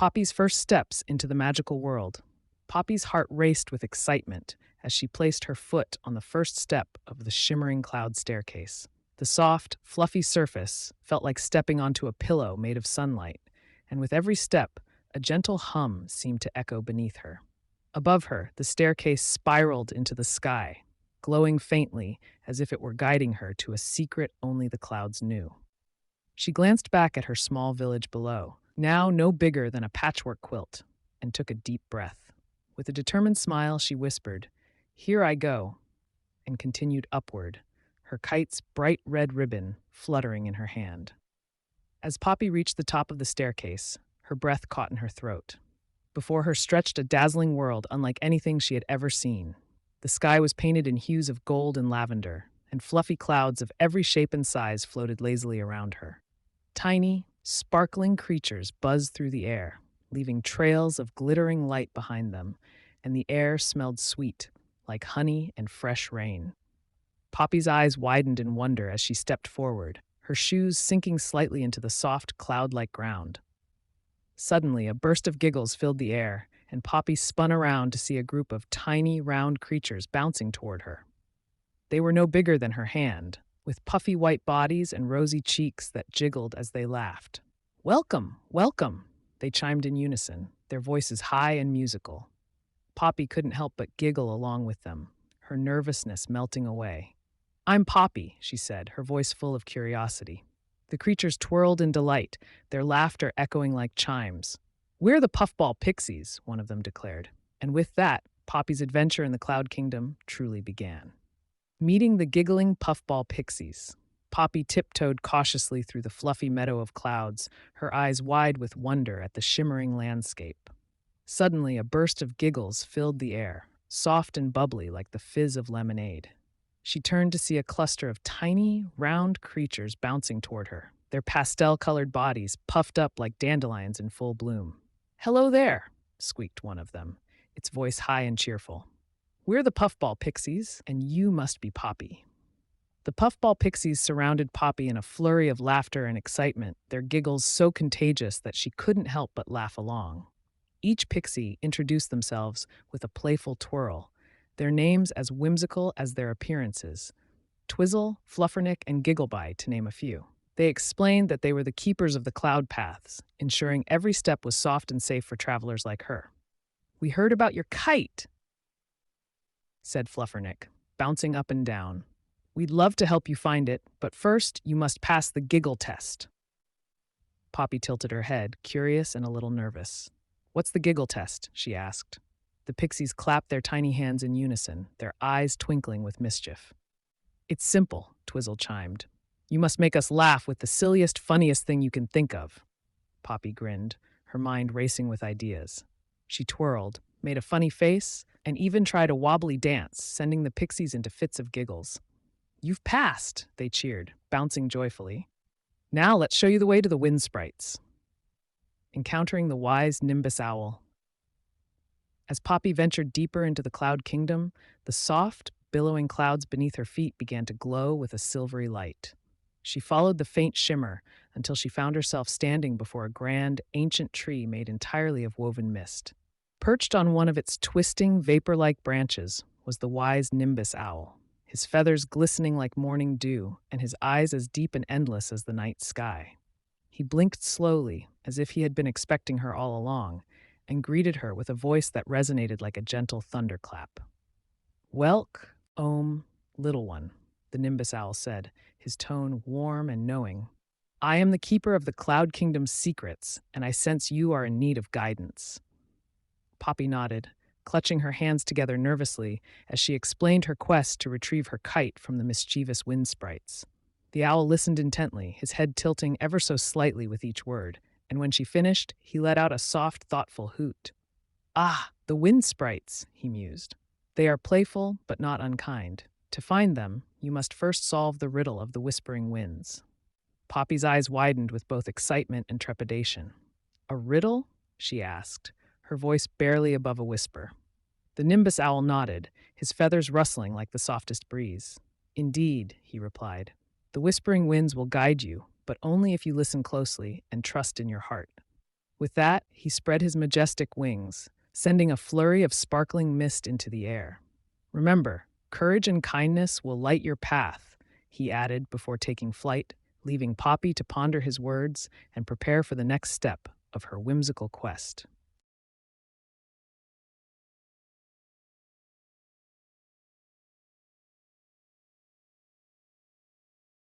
Poppy's first steps into the magical world. Poppy's heart raced with excitement as she placed her foot on the first step of the shimmering cloud staircase. The soft, fluffy surface felt like stepping onto a pillow made of sunlight, and with every step, a gentle hum seemed to echo beneath her. Above her, the staircase spiraled into the sky, glowing faintly as if it were guiding her to a secret only the clouds knew. She glanced back at her small village below, now no bigger than a patchwork quilt, and took a deep breath. With a determined smile, she whispered, "Here I go," and continued upward, her kite's bright red ribbon fluttering in her hand. As Poppy reached the top of the staircase, her breath caught in her throat. Before her stretched a dazzling world unlike anything she had ever seen. The sky was painted in hues of gold and lavender, and fluffy clouds of every shape and size floated lazily around her. Tiny, sparkling creatures buzzed through the air, leaving trails of glittering light behind them, and the air smelled sweet, like honey and fresh rain. Poppy's eyes widened in wonder as she stepped forward, her shoes sinking slightly into the soft, cloud-like ground. Suddenly, a burst of giggles filled the air, and Poppy spun around to see a group of tiny, round creatures bouncing toward her. They were no bigger than her hand, with puffy white bodies and rosy cheeks that jiggled as they laughed. "Welcome, welcome," they chimed in unison, their voices high and musical. Poppy couldn't help but giggle along with them, her nervousness melting away. "I'm Poppy," she said, her voice full of curiosity. The creatures twirled in delight, their laughter echoing like chimes. "We're the Puffball Pixies," one of them declared. And with that, Poppy's adventure in the Cloud Kingdom truly began. Meeting the giggling Puffball Pixies, Poppy tiptoed cautiously through the fluffy meadow of clouds, her eyes wide with wonder at the shimmering landscape. Suddenly, a burst of giggles filled the air, soft and bubbly like the fizz of lemonade. She turned to see a cluster of tiny, round creatures bouncing toward her, their pastel-colored bodies puffed up like dandelions in full bloom. "Hello there," squeaked one of them, its voice high and cheerful. "We're the Puffball Pixies, and you must be Poppy." The Puffball Pixies surrounded Poppy in a flurry of laughter and excitement, their giggles so contagious that she couldn't help but laugh along. Each pixie introduced themselves with a playful twirl, their names as whimsical as their appearances: Twizzle, Fluffernuck, and Giggleby, to name a few. They explained that they were the keepers of the cloud paths, ensuring every step was soft and safe for travelers like her. "We heard about your kite," said Fluffernuck, bouncing up and down. "We'd love to help you find it, but first you must pass the giggle test." Poppy tilted her head, curious and a little nervous. "What's the giggle test?" she asked. The pixies clapped their tiny hands in unison, their eyes twinkling with mischief. "It's simple," Twizzle chimed. "You must make us laugh with the silliest, funniest thing you can think of." Poppy grinned, her mind racing with ideas. She twirled, made a funny face, and even tried a wobbly dance, sending the pixies into fits of giggles. "You've passed," they cheered, bouncing joyfully. "Now let's show you the way to the wind sprites." Encountering the wise Nimbus Owl. As Poppy ventured deeper into the Cloud Kingdom, the soft, billowing clouds beneath her feet began to glow with a silvery light. She followed the faint shimmer until she found herself standing before a grand, ancient tree made entirely of woven mist. Perched on one of its twisting, vapor-like branches was the wise Nimbus Owl, his feathers glistening like morning dew and his eyes as deep and endless as the night sky. He blinked slowly, as if he had been expecting her all along, and greeted her with a voice that resonated like a gentle thunderclap. "Welk, little one," the Nimbus Owl said, his tone warm and knowing. "I am the keeper of the Cloud Kingdom's secrets, and I sense you are in need of guidance." Poppy nodded, clutching her hands together nervously as she explained her quest to retrieve her kite from the mischievous wind sprites. The owl listened intently, his head tilting ever so slightly with each word, and when she finished, he let out a soft, thoughtful hoot. "Ah, the wind sprites," he mused. "They are playful, but not unkind. To find them, you must first solve the riddle of the whispering winds." Poppy's eyes widened with both excitement and trepidation. "A riddle?" she asked, her voice barely above a whisper. The Nimbus Owl nodded, his feathers rustling like the softest breeze. "Indeed," he replied. "The whispering winds will guide you, but only if you listen closely and trust in your heart." With that, he spread his majestic wings, sending a flurry of sparkling mist into the air. Remember, courage and kindness will light your path, he added before taking flight, leaving Poppy to ponder his words and prepare for the next step of her whimsical quest.